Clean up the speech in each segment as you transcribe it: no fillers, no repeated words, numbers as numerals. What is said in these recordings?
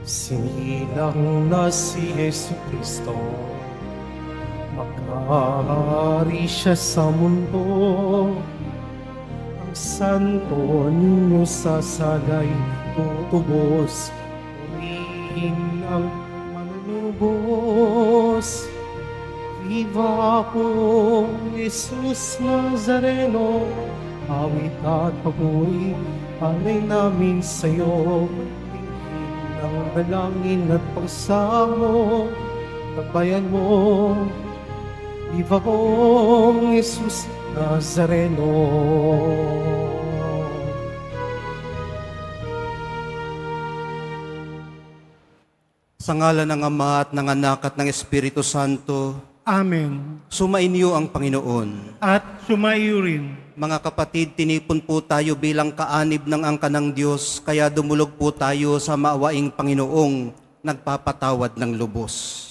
Sinilang na si Jesucristo, mag-aari siya sa mundo. Ang santo ninyo sasalay tutubos, purihin ang manunubos. Viva po Jesus Nazareno, awit at papuri alay namin sa'yo. Ang dalangin at pagsamo ng bayan mo, Viva pong Jesus Nazareno. Sa ngalan ng Ama at ng Anak at ng Espiritu Santo, Amen. sumainyo ang Panginoon. At sumaiyo rin. Mga kapatid, tinipon po tayo bilang kaanib ng angka ng Diyos, kaya dumulog po tayo sa maawaing Panginoong nagpapatawad ng lubos.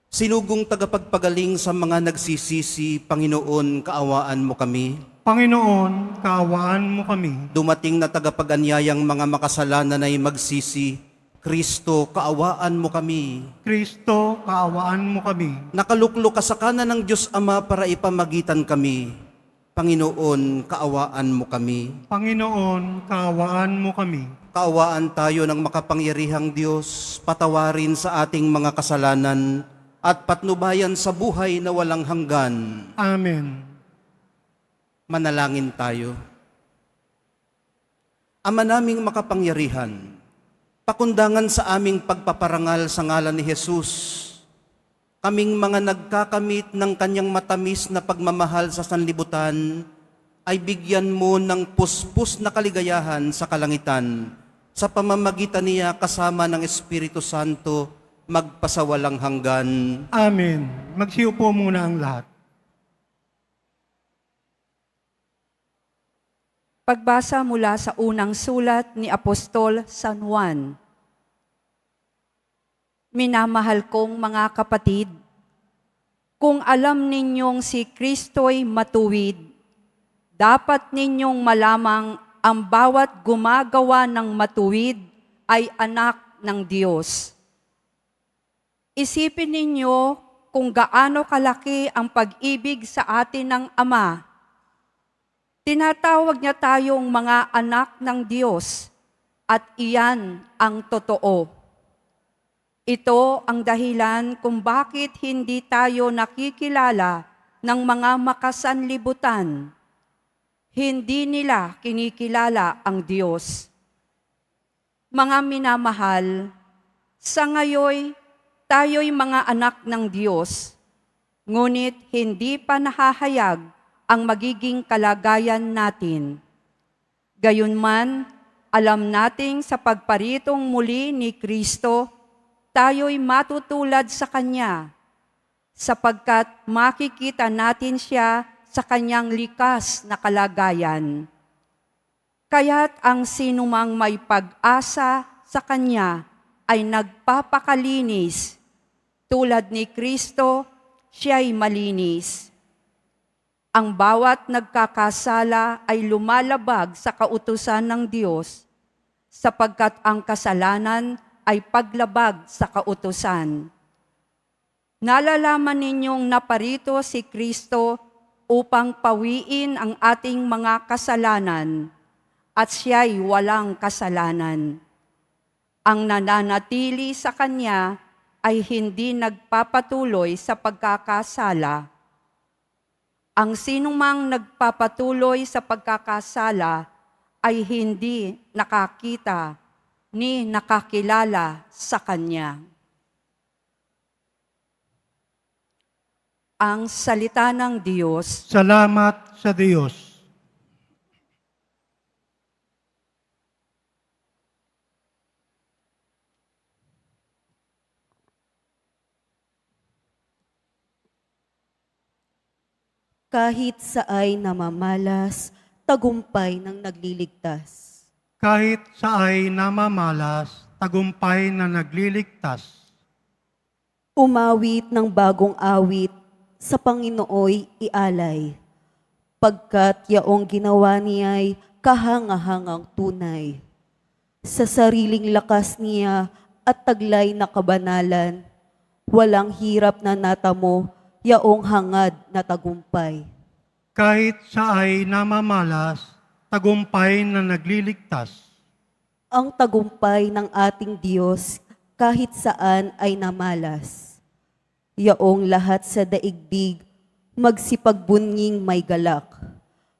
Sinugong tagapagpagaling sa mga nagsisisi, Panginoon, kaawaan mo kami. Panginoon, kaawaan mo kami. Dumating na tagapag-anyayang mga makasalanan ay magsisi, Kristo, kaawaan mo kami. Kristo, kaawaan mo kami. Nakaluklok ka sa kanan ng Diyos Ama para ipamagitan kami. Panginoon, kaawaan mo kami. Panginoon, kaawaan mo kami. Kaawaan tayo ng makapangyarihang Diyos, patawarin sa ating mga kasalanan at patnubayan sa buhay na walang hanggan. Amen. Manalangin tayo. Ama naming makapangyarihan, pakundangan sa aming pagpaparangal sa ngalan ni Jesus, kaming mga nagkakamit ng kanyang matamis na pagmamahal sa sanlibutan, ay bigyan mo ng puspos na kaligayahan sa kalangitan, sa pamamagitan niya kasama ng Espiritu Santo, magpasawalang hanggan. Amen. Magsiupo muna ang lahat. Pagbasa mula sa unang sulat ni Apostol San Juan. Minamahal kong mga kapatid, kung alam ninyong si Kristo'y matuwid, dapat ninyong malamang ang bawat gumagawa ng matuwid ay anak ng Diyos. Isipin ninyo kung gaano kalaki ang pag-ibig sa atin ng Ama. Tinatawag niya tayong mga anak ng Diyos at iyan ang totoo. Ito ang dahilan kung bakit hindi tayo nakikilala ng mga makasanlibutan. Hindi nila kinikilala ang Diyos. Mga minamahal, sa ngayon tayo'y mga anak ng Diyos, ngunit hindi pa nahahayag ang magiging kalagayan natin. Gayunman, alam nating sa pagparitong muli ni Kristo, tayo'y matutulad sa Kanya, sapagkat makikita natin siya sa Kanyang likas na kalagayan. Kaya't ang sinumang may pag-asa sa Kanya ay nagpapakalinis. Tulad ni Kristo, siya'y malinis. Ang bawat nagkakasala ay lumalabag sa kautusan ng Diyos, sapagkat ang kasalanan ay paglabag sa kautusan. Nalalaman ninyong naparito si Kristo upang pawiin ang ating mga kasalanan, at siya'y walang kasalanan. Ang nananatili sa Kanya ay hindi nagpapatuloy sa pagkakasala. Ang sinumang nagpapatuloy sa pagkakasala ay hindi nakakita ni nakakilala sa Kanya. Ang salita ng Diyos. Salamat sa Diyos. Kahit saay namamalas, tagumpay ng nagliligtas. Kahit saay namamalas, tagumpay na nagliligtas. Umawit ng bagong awit, sa Panginooy ialay. Pagkat yaong ginawa niya'y kahangahangang tunay. Sa sariling lakas niya at taglay na kabanalan, walang hirap na natamo, yaong hangad na tagumpay. Kahit sa ay namamalas, tagumpay na nagliligtas. Ang tagumpay ng ating Diyos kahit saan ay namalas. Yaong lahat sa daigdig, magsipagbunnging may galak.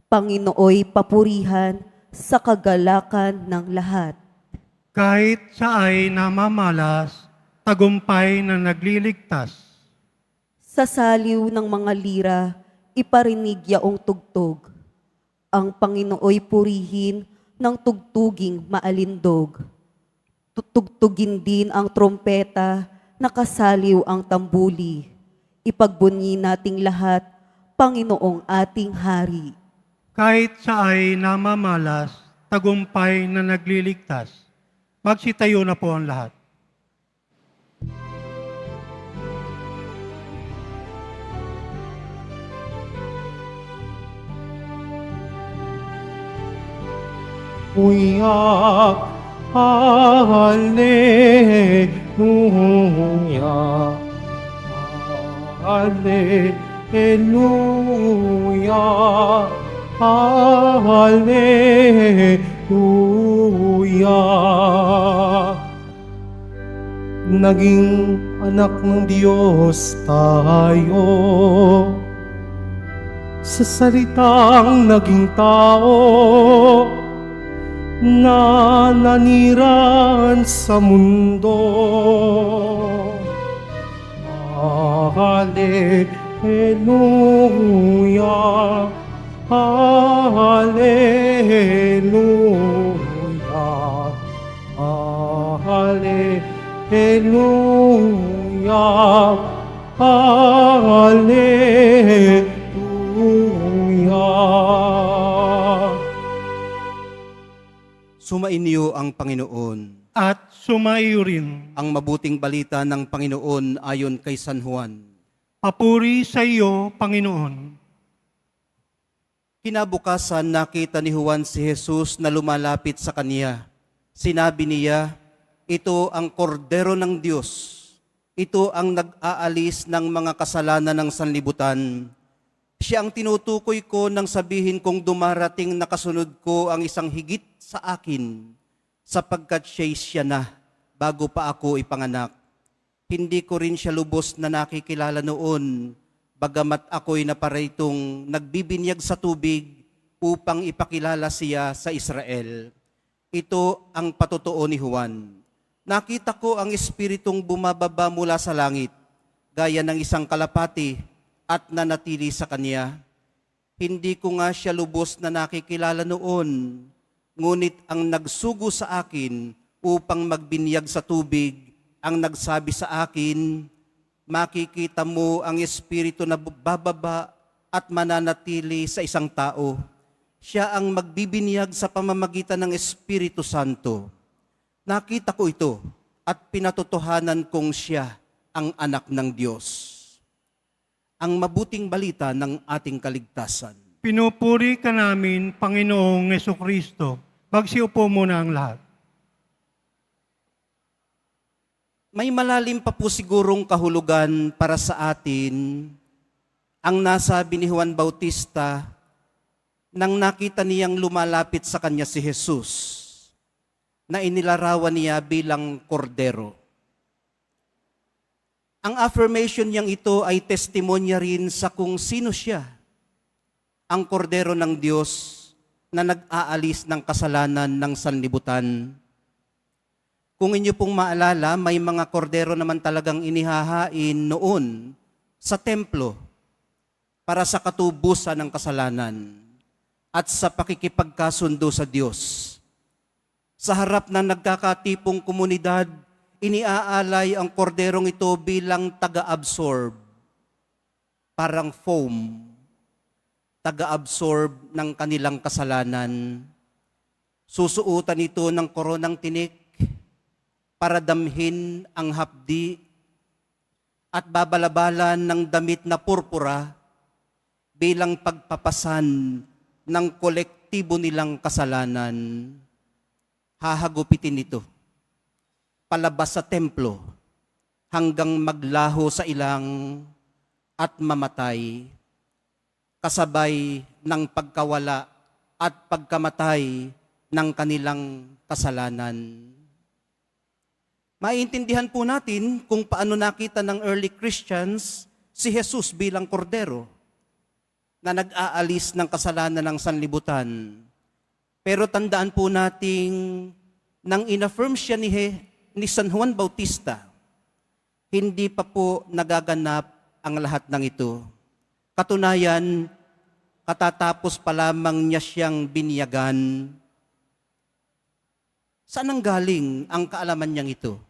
Panginooy papurihan sa kagalakan ng lahat. Kahit sa ay namamalas, tagumpay na nagliligtas. Sa saliw ng mga lira, iparinig yaong tugtog. Ang Panginooy purihin ng tugtuging maalindog. Tutugtugin din ang trompeta, nakasaliw ang tambuli. Ipagbunyi nating lahat, Panginoong ating Hari. Kahit sa ay namamalas, tagumpay na nagliligtas. Magsitayo na po ang lahat. Uyak, Hallelujah, Hallelujah, Hallelujah. Naging anak ng Diyos tayo, sa salitang naging tao, na naniran sa mundo. Hallelujah, Hallelujah, Hallelujah, Hallelujah. Sumainyo ang Panginoon. At sumaiyo rin. Ang mabuting balita ng Panginoon ayon kay San Juan. Papuri sa iyo, Panginoon. Kinabukasan nakita ni Juan si Jesus na lumalapit sa kaniya. Sinabi niya, ito ang kordero ng Diyos. Ito ang nag-aalis ng mga kasalanan ng sanlibutan. Siya ang tinutukoy ko nang sabihin kong dumarating na kasunod ko ang isang higit sa akin, sapagkat siya na bago pa ako ipanganak. Hindi ko rin siya lubos na nakikilala noon, bagamat ako'y naparitong nagbibinyag sa tubig upang ipakilala siya sa Israel. Ito ang patotoo ni Juan. Nakita ko ang Espiritong bumababa mula sa langit, gaya ng isang kalapati, at nanatili sa kanya. Hindi ko nga siya lubos na nakikilala noon, ngunit ang nagsugo sa akin upang magbinyag sa tubig, ang nagsabi sa akin, makikita mo ang Espiritu na bababa at mananatili sa isang tao. Siya ang magbibinyag sa pamamagitan ng Espiritu Santo. Nakita ko ito at pinatotohanan kong siya ang anak ng Diyos. Ang mabuting balita ng ating kaligtasan. Pinupuri ka namin, Panginoong Jesucristo. Magsiupo muna ang lahat. May malalim pa po sigurong kahulugan para sa atin ang nasabi ni Juan Bautista nang nakita niyang lumalapit sa kanya si Jesus, na inilarawan niya bilang kordero. Ang affirmation niyang ito ay testimonya rin sa kung sino siya, ang kordero ng Diyos na nag-aalis ng kasalanan ng sanlibutan. Kung inyo pong maalala, may mga kordero naman talagang inihahain noon sa templo para sa katubusan ng kasalanan at sa pakikipagkasundo sa Diyos. Sa harap ng nagkakatipong komunidad, iniaalay ang korderong ito bilang taga-absorb, parang foam, taga-absorb ng kanilang kasalanan. Susuutan ito ng koronang tinik para damhin ang hapdi at babalabalan ng damit na purpura bilang pagpapasan ng kolektibo nilang kasalanan. hahagupitin ito palabas sa templo hanggang maglaho sa ilang at mamatay, kasabay ng pagkawala at pagkamatay ng kanilang kasalanan. Maiintindihan po natin kung paano nakita ng early Christians si Jesus bilang kordero na nag-aalis ng kasalanan ng sanlibutan. Pero tandaan po nating nang inaffirm siya ni San Juan Bautista, hindi pa po nagaganap ang lahat ng ito. Katunayan, katatapos pa lamang niya siyang biniyagan. Saan ang galing ang kaalaman niyang ito?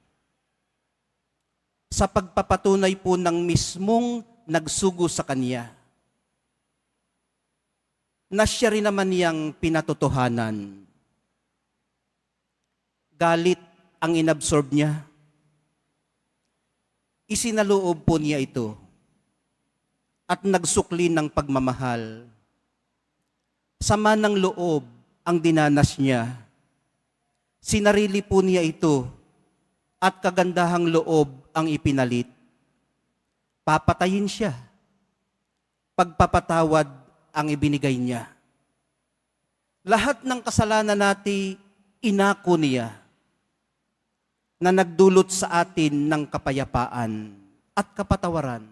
Sa pagpapatunay po ng mismong nagsugo sa kanya, na siya rin naman niyang pinatotohanan. Galit ang inabsorb niya. Isinaloob po niya ito at nagsukli ng pagmamahal. Sama ng loob ang dinanas niya. Sinarili po niya ito at kagandahang loob ang ipinalit. Papatayin siya. Pagpapatawad ang ibinigay niya. Lahat ng kasalanan natin, inako niya na nagdulot sa atin ng kapayapaan at kapatawaran.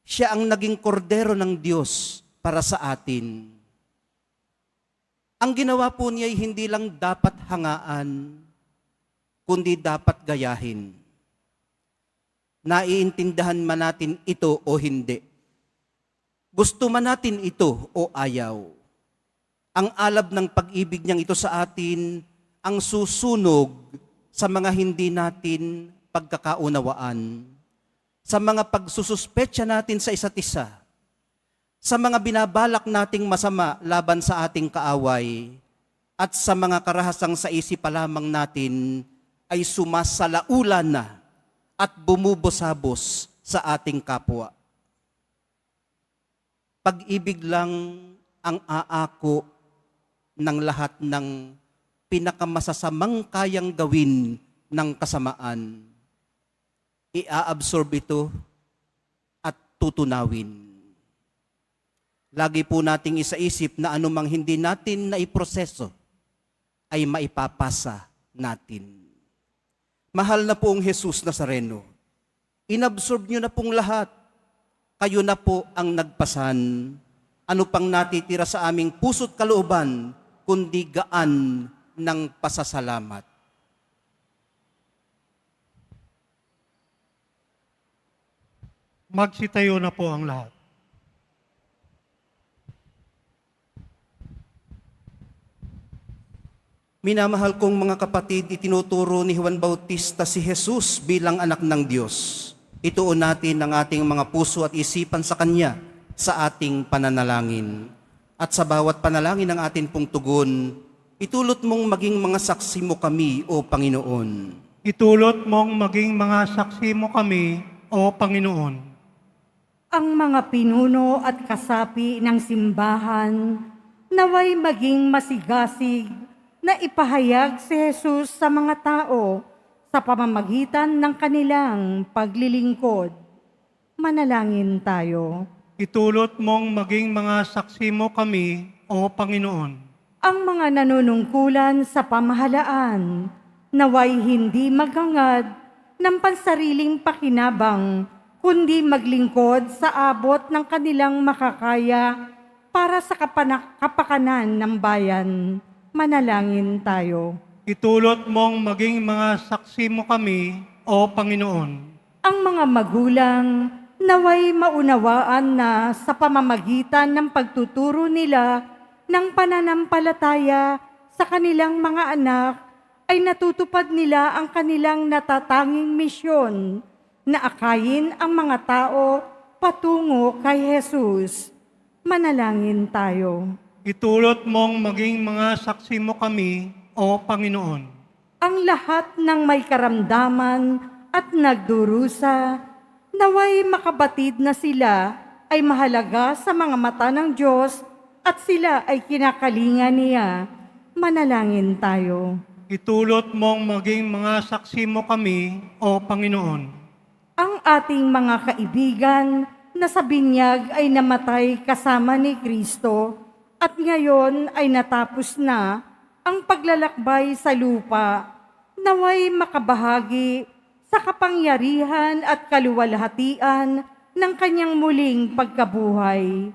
Siya ang naging kordero ng Diyos para sa atin. Ang ginawa po niya ay hindi lang dapat hangaan, kundi dapat gayahin. Naiintindihan man natin ito o hindi. Gusto man natin ito o ayaw. Ang alab ng pag-ibig niyang ito sa atin ang susunog sa mga hindi natin pagkakaunawaan, sa mga pagsususpetsa natin sa isa't isa, sa mga binabalak nating masama laban sa ating kaaway, at sa mga karahasang sa isip pa lamang natin ay sumasalaula na at bumubos-habos sa ating kapwa. Pag-ibig lang ang aako ng lahat ng pinakamasasamang kayang gawin ng kasamaan. Ia-absorb ito at tutunawin. Lagi po nating isaisip na anumang hindi natin naiproseso ay maipapasa natin. Mahal na po ang Jesus Nazareno. Inabsorb niyo na pong lahat. Kayo na po ang nagpasan. Ano pang natitira sa aming puso't kalooban, kundi gaan ng pasasalamat. Magsitayo na po ang lahat. Minamahal kong mga kapatid, itinuturo ni Juan Bautista si Jesus bilang anak ng Diyos. Ituon natin ang ating mga puso at isipan sa Kanya sa ating pananalangin. At sa bawat panalangin ng atin pong tugon, itulot mong maging mga saksi mo kami, O Panginoon. Itulot mong maging mga saksi mo kami, O Panginoon. Ang mga pinuno at kasapi ng simbahan naway maging masigasig na ipahayag si Jesus sa mga tao sa pamamagitan ng kanilang paglilingkod. Manalangin tayo. Itulot mong maging mga saksi mo kami, O Panginoon. Ang mga nanunungkulan sa pamahalaan naway hindi maghangad ng pansariling pakinabang, kundi maglingkod sa abot ng kanilang makakaya para sa kapakanan ng bayan. Manalangin tayo. Itulot mong maging mga saksi mo kami, O Panginoon. Ang mga magulang naway maunawaan na sa pamamagitan ng pagtuturo nila ng pananampalataya sa kanilang mga anak ay natutupad nila ang kanilang natatanging misyon na akayin ang mga tao patungo kay Jesus. Manalangin tayo. Itulot mong maging mga saksi mo kami, O Panginoon. Ang lahat ng may karamdaman at nagdurusa, naway makabatid na sila ay mahalaga sa mga mata ng Diyos at sila ay kinakalinga niya. Manalangin tayo. Itulot mong maging mga saksi mo kami, O Panginoon. Ang ating mga kaibigan na sa binyag ay namatay kasama ni Kristo at ngayon ay natapos na ang paglalakbay sa lupa, naway makabahagi sa kapangyarihan at kaluwalhatian ng kanyang muling pagkabuhay.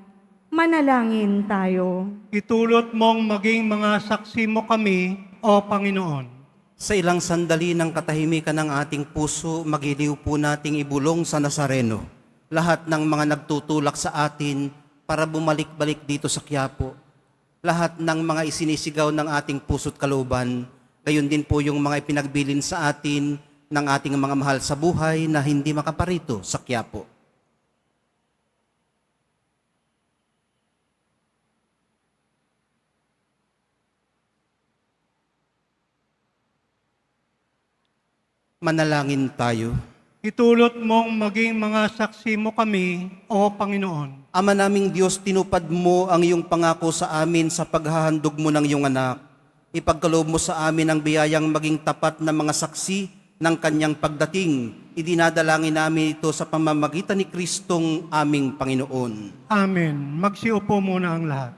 Manalangin tayo. Itulot mong maging mga saksi mo kami, O Panginoon. Sa ilang sandali ng katahimikan ng ating puso, magiliw po nating ibulong sa Nazareno lahat ng mga nagtutulak sa atin para bumalik-balik dito sa Quiapo. Lahat ng mga isinisigaw ng ating puso't kalooban, gayon din po yung mga ipinagbilin sa atin ng ating mga mahal sa buhay na hindi makaparito sa Quiapo. Manalangin tayo. Itulot mong maging mga saksi mo kami, O Panginoon. Ama naming Diyos, tinupad mo ang iyong pangako sa amin sa paghahandog mo ng iyong anak. Ipagkaloob mo sa amin ang biyayang maging tapat na mga saksi ng kanyang pagdating. Idinadalangin namin ito sa pamamagitan ni Kristong aming Panginoon. Amen. Magsiupo muna ang lahat.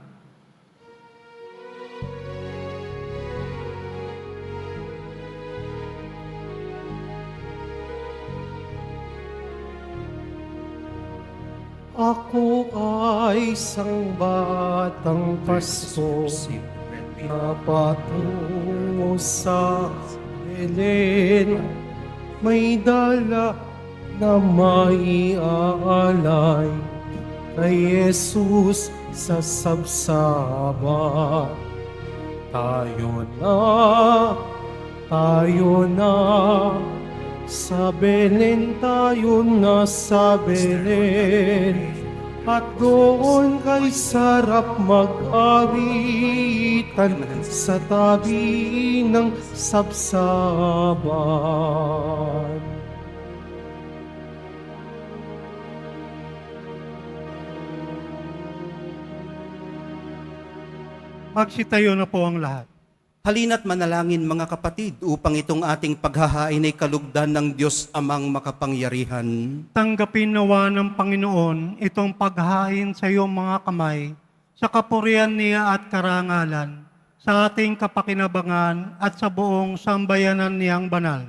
Ako ay isang batang pasto na patungo sa Belen. May dala na maiaalay kay Jesus sa sabsaba. Tayo na, sa Belen tayo na sa Belen, at doon kay sarap mag-awitan sa tabi ng sabsaban. Magsitayo na po ang lahat. Halina't manalangin mga kapatid upang itong ating paghahain ay kalugdan ng Diyos Amang makapangyarihan. Tanggapin nawa ng Panginoon itong paghain sa iyong mga kamay, sa kapurihan niya at karangalan, sa ating kapakinabangan at sa buong sambayanan niyang banal.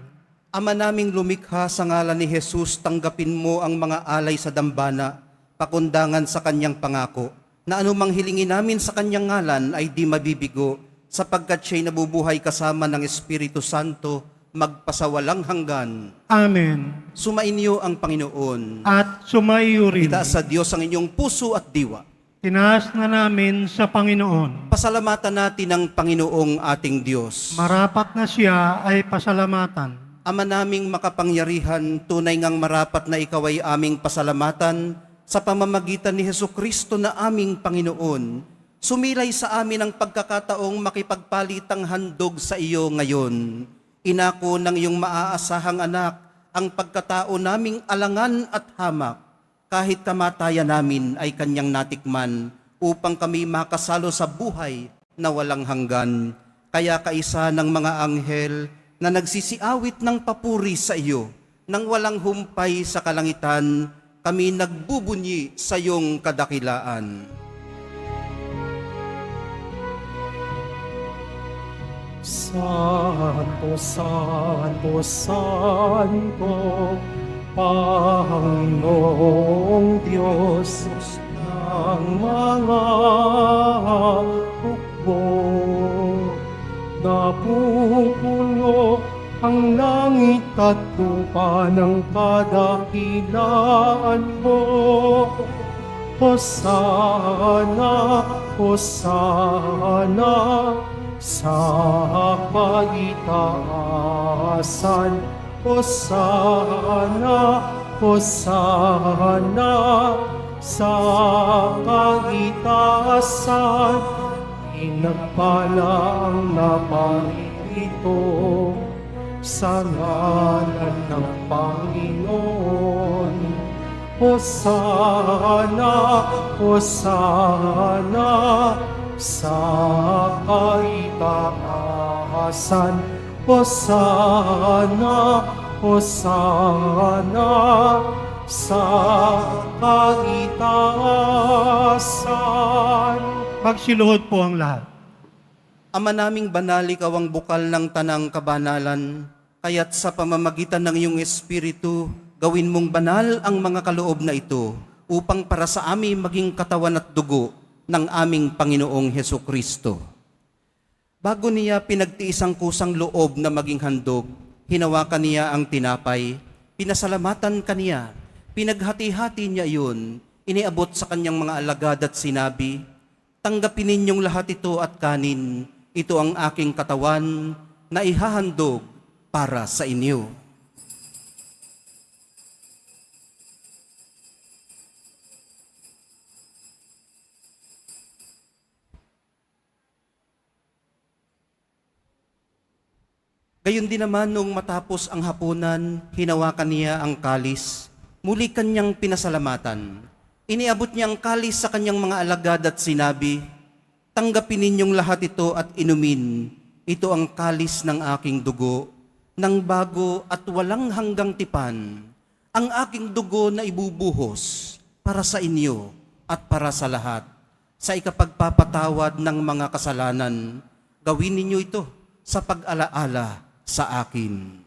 Ama naming lumikha sa ngalan ni Jesus, tanggapin mo ang mga alay sa dambana, pakundangan sa kanyang pangako, na anumang hilingin namin sa kanyang ngalan ay di mabibigo, sapagkat siya'y nabubuhay kasama ng Espiritu Santo, magpasawalang hanggan. Amen. Sumainyo ang Panginoon. At sumaiyo rin. Itaas sa Diyos ang inyong puso at diwa. Tinaas na namin sa Panginoon. Pasalamatan natin ang Panginoong ating Diyos. Marapat na siya ay pasalamatan. Ama naming makapangyarihan, tunay ngang marapat na ikaw ay aming pasalamatan sa pamamagitan ni Hesukristo na aming Panginoon. Sumilay sa amin ang pagkakataong makipagpalitang handog sa iyo ngayon. Inako ng iyong maaasahang anak ang pagkatao naming alangan at hamak. Kahit kamatayan namin ay kanyang natikman upang kami makasalo sa buhay na walang hanggan. Kaya kaisa ng mga anghel na nagsisiawit ng papuri sa iyo, nang walang humpay sa kalangitan, kami nagbubunyi sa iyong kadakilaan. Santo, Santo, Santo, Panginoong Diyos ng mga hukbo. Napupuno ang langit at lupa ng kadakilaan mo. Hosana, Hosana, sa kaitaasan. Hosana, Hosana, sa kaitaasan. Pinagpala ang naparito sa ngalan ng Panginoon. Hosana, Hosana, sa kaitaasan. Hosana, Hosana, sa kaitaasan. Magsiluhod po ang lahat. Ama naming banal, ikaw ang bukal ng tanang kabanalan, kaya't sa pamamagitan ng iyong Espiritu, gawin mong banal ang mga kaloob na ito, upang para sa amin maging katawan at dugo ng aming Panginoong Hesukristo. Bago niya pinagtiis ang kusang loob na maging handog, hinawakan niya ang tinapay, pinasalamatan kaniya, pinaghati-hati niya iyon, iniabot sa kanyang mga alagad at sinabi, "Tanggapin ninyong lahat ito at kanin, ito ang aking katawan na ihahandog para sa inyo." Gayon din naman nung matapos ang hapunan, hinawakan niya ang kalis, muli kanyang pinasalamatan. Iniabot niya ang kalis sa kanyang mga alagad at sinabi, "Tanggapin ninyong lahat ito at inumin. Ito ang kalis ng aking dugo, ng bago at walang hanggang tipan. Ang aking dugo na ibubuhos para sa inyo at para sa lahat. Sa ikapagpapatawad ng mga kasalanan, gawin ninyo ito sa pag-alaala sa akin."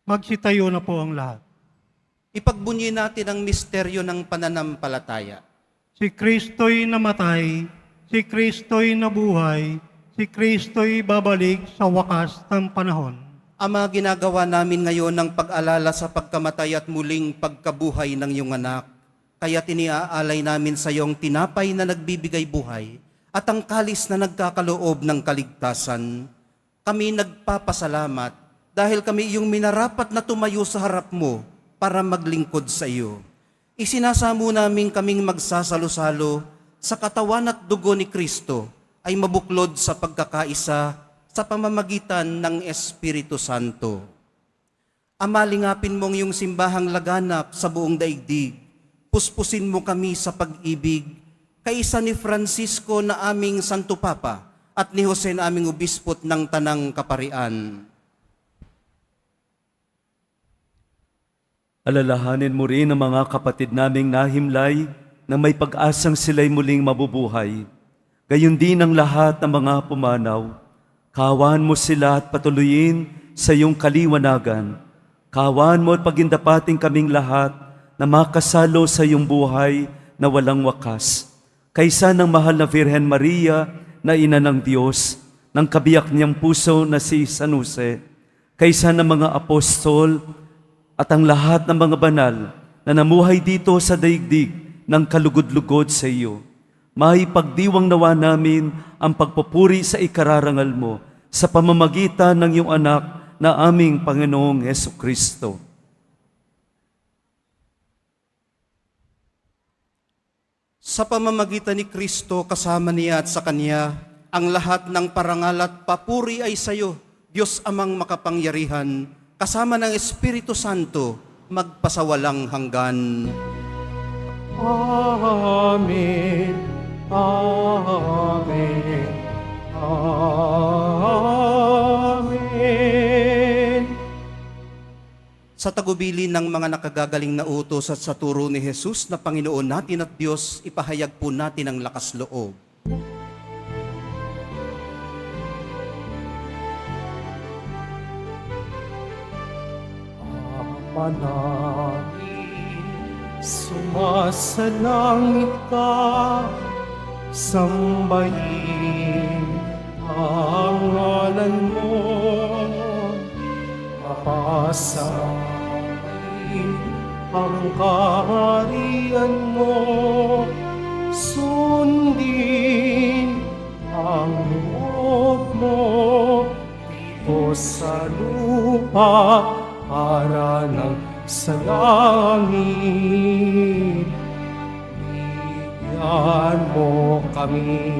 Magsitayo na po ang lahat. Ipagbunyi natin ang misteryo ng pananampalataya. Si Kristo'y namatay, si Kristo'y nabuhay, si Kristo'y babalik sa wakas ng panahon. Ama, ginagawa namin ngayon ng pag-alala sa pagkamatay at muling pagkabuhay ng iyong anak. Kaya tiniaalay namin sa iyong tinapay na nagbibigay buhay at ang kalis na nagkakaloob ng kaligtasan. Kami nagpapasalamat dahil kami iyong minarapat na tumayo sa harap mo para maglingkod sa iyo. Isinasamo namin kaming magsasalo-salo sa katawan at dugo ni Kristo ay mabuklod sa pagkakaisa sa pamamagitan ng Espiritu Santo. Ama, lingapin mong iyong simbahang laganap sa buong daigdig. Puspusin mo kami sa pag-ibig, kaisa ni Francisco na aming Santo Papa at ni Jose na aming Obispot ng Tanang Kaparian. Alalahanin mo rin ang mga kapatid naming nahimlay na may pag-asang sila'y muling mabubuhay. Gayon din ang lahat ng mga pumanaw. Kawan mo sila at patuloyin sa iyong kaliwanagan. Kawan mo at pagindapating kaming lahat na makasalo sa iyong buhay na walang wakas. Kaysa ng mahal na Virhen Maria na ina ng Diyos, ng kabiyak niyang puso na si San Jose, kaysa ng mga apostol at ang lahat ng mga banal na namuhay dito sa daigdig ng kalugod-lugod sa iyo. Maipagdiwang nawa namin ang pagpupuri sa ikararangal mo sa pamamagitan ng iyong anak na aming Panginoong Hesukristo. Sa pamamagitan ni Kristo, kasama niya at sa Kanya, ang lahat ng parangal at papuri ay sa iyo, Diyos Amang makapangyarihan, kasama ng Espiritu Santo, magpasawalang hanggan. Amen. Amen. Amen. Sa tagubilin ng mga nakagagaling na utos at sa turo ni Jesus na Panginoon natin at Diyos, ipahayag po natin ang lakas loob. Ama namin, sumasalangit ka, sambahin ang ngalan mo, mapasahin ang kaharian mo, sundin ang loob mo dito sa lupa para ng sa langit. Bigyan mo kami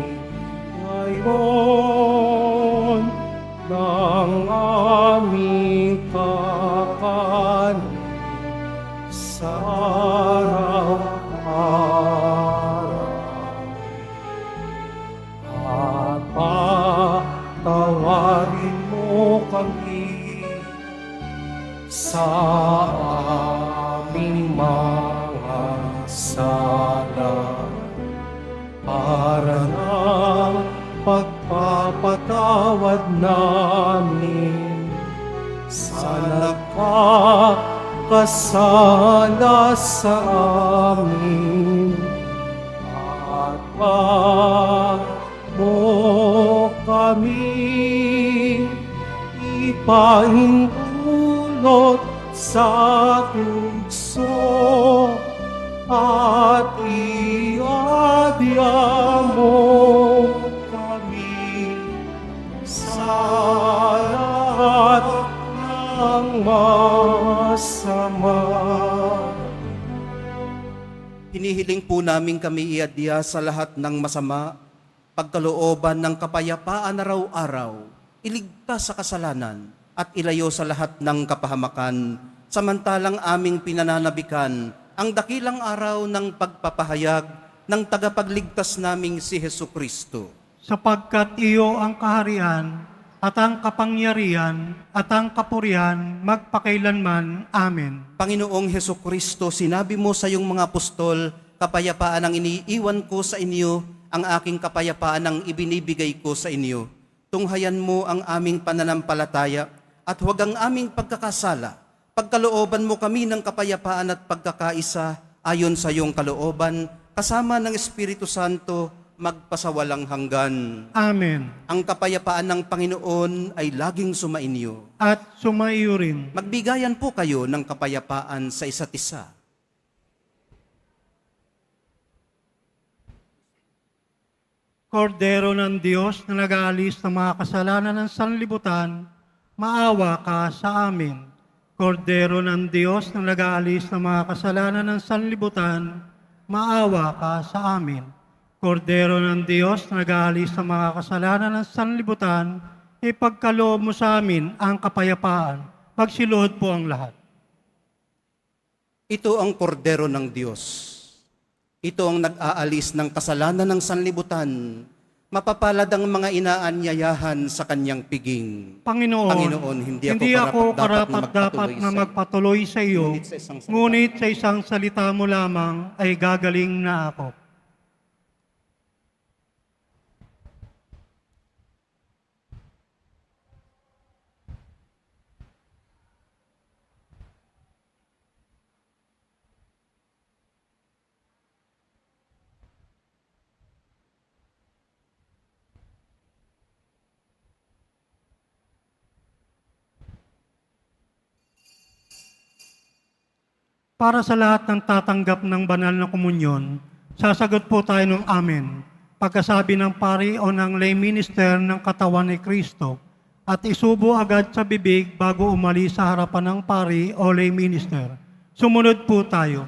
ngayon ng aming kakanin sa araw-araw. At patawarin mo kami sa aming mga sala para ng pagpapatawad namin sa nagkakasala sa amin. At wag mo kami ipahintulot sa tukso at iadya mo kami sa lahat ng masama. Hinihiling po namin kami iadya sa lahat ng masama, pagkalooban ng kapayapaan araw-araw, iligtas sa kasalanan at ilayo sa lahat ng kapahamakan, samantalang aming pinananabikan ang dakilang araw ng pagpapahayag ng tagapagligtas naming si Hesukristo. Sapagkat iyo ang kaharian at ang kapangyarihan at ang kapurihan magpakailanman. Amen. Panginoong Hesukristo, sinabi mo sa iyong mga apostol, kapayapaan ang iniiwan ko sa inyo, ang aking kapayapaan ang ibinibigay ko sa inyo. Tunghayan mo ang aming pananampalataya at huwag ang aming pagkakasala. Pagkalooban mo kami ng kapayapaan at pagkakaisa ayon sa iyong kalooban, kasama ng Espiritu Santo, magpasawalang hanggan. Amen. Ang kapayapaan ng Panginoon ay laging sumainyo. At sumaiyo rin. Magbigayan po kayo ng kapayapaan sa isa't isa. Kordero ng Diyos na nag-aalis ng mga kasalanan ng sanlibutan, maawa ka sa amin. Kordero ng Diyos na nag-aalis ng mga kasalanan ng sanlibutan, maawa ka sa amin. Kordero ng Diyos na nag-aalis ng mga kasalanan ng sanlibutan, ipagkaloob mo sa amin ang kapayapaan. Magsiluhod po ang lahat. Ito ang kordero ng Diyos. Ito ang nag-aalis ng kasalanan ng sanlibutan. Mapapalad ang mga inaanyayahan sa kanyang piging. Panginoon, hindi ako karapat dapat na magpatuloy sa iyo, ngunit sa isang salita mo lamang ay gagaling na ako. Para sa lahat ng tatanggap ng banal na komunyon, sasagot po tayo ng Amen. Pagkasabi ng pari o ng lay minister ng katawan ni Kristo at isubo agad sa bibig bago umalis sa harapan ng pari o lay minister. Sumunod po tayo.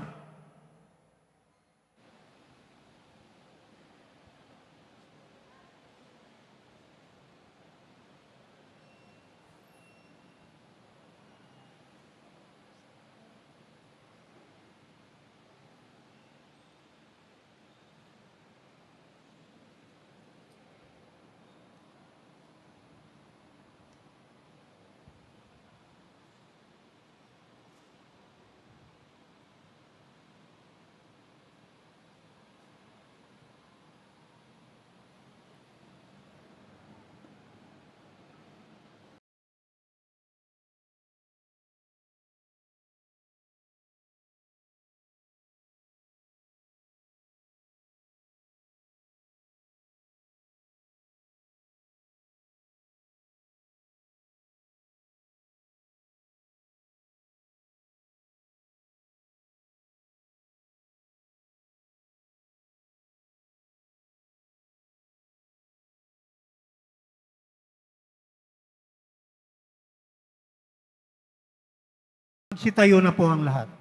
Sitayo na po ang lahat.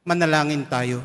Manalangin tayo.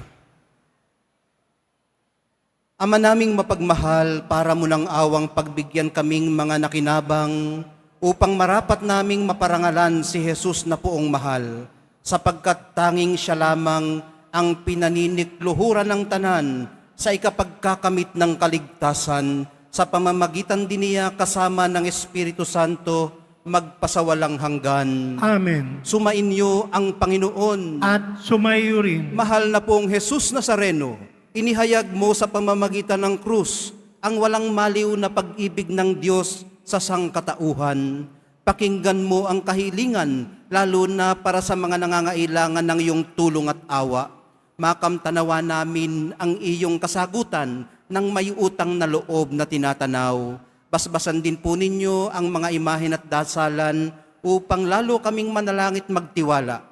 Ama naming mapagmahal, para mo ng awang pagbigyan kaming mga nakinabang upang marapat naming maparangalan si Jesus na poong mahal, sapagkat tanging siya lamang ang pinaninikluhuran ng tanan sa ikapagkakamit ng kaligtasan sa pamamagitan din niya kasama ng Espiritu Santo magpasawalang hanggan. Amen. Sumainyo ang Panginoon. At sumayo rin. Mahal na pong Jesus Nazareno, inihayag mo sa pamamagitan ng krus ang walang maliw na pag-ibig ng Diyos sa sangkatauhan. Pakinggan mo ang kahilingan, lalo na para sa mga nangangailangan ng iyong tulong at awa. Makamtanawa namin ang iyong kasagutan ng may utang na loob na tinatanaw. Basbasan din po ninyo ang mga imahen at dasalan upang lalo kaming manalangit magtiwala.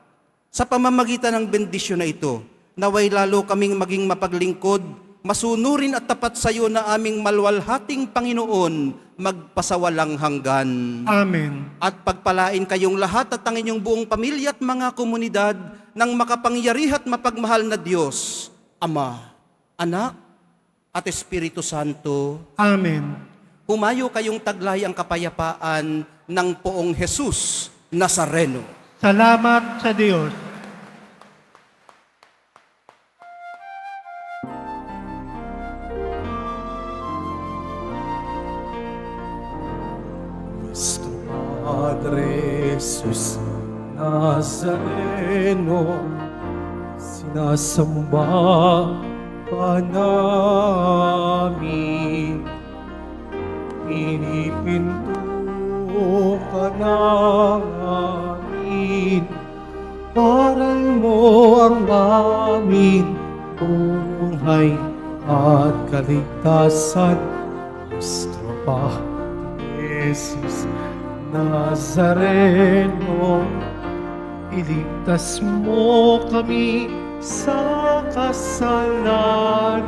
Sa pamamagitan ng bendisyon na ito, naway lalo kaming maging mapaglingkod, masunurin at tapat sa iyo na aming malwalhating Panginoon, magpasawalang hanggan. Amen. At pagpalain kayong lahat at ang inyong buong pamilya at mga komunidad ng makapangyarihan at mapagmahal na Diyos, Ama, Anak, at Espiritu Santo. Amen. Humayo kayong taglay ang kapayapaan ng poong Jesus Nazareno. Salamat sa Diyos. Nuestro Padre Jesus Nazareno, sinasamba ka namin. Pinipinto ka namin, aral mo ang aming buhay at kaligtasan. Nuestro Padre Jesus Nazareno, iligtas mo kami sa kasalanan.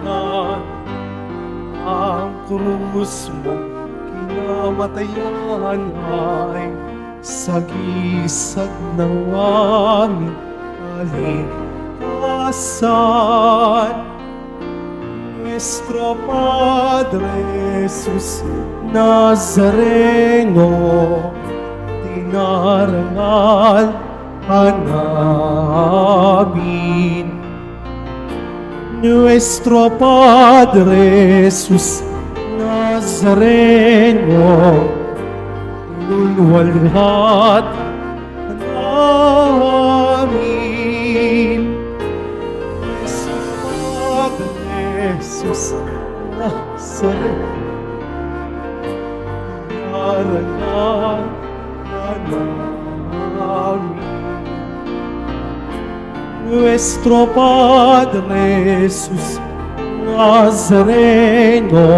Ang krus mo kinamatayan ay sagisag ng aming kaligtasan. Nuestro Padre Jesus Nazareno, dinarangal ka namin. Nuestro Padre Jesus Nazareno, inulwalhat namin. Nuestro Padre Jesus Nazareno, dinarangal ka namin. Nuestro Padre Jesus Nazareno,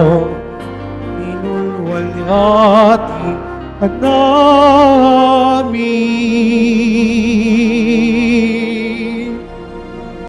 inulwalhati ka namin.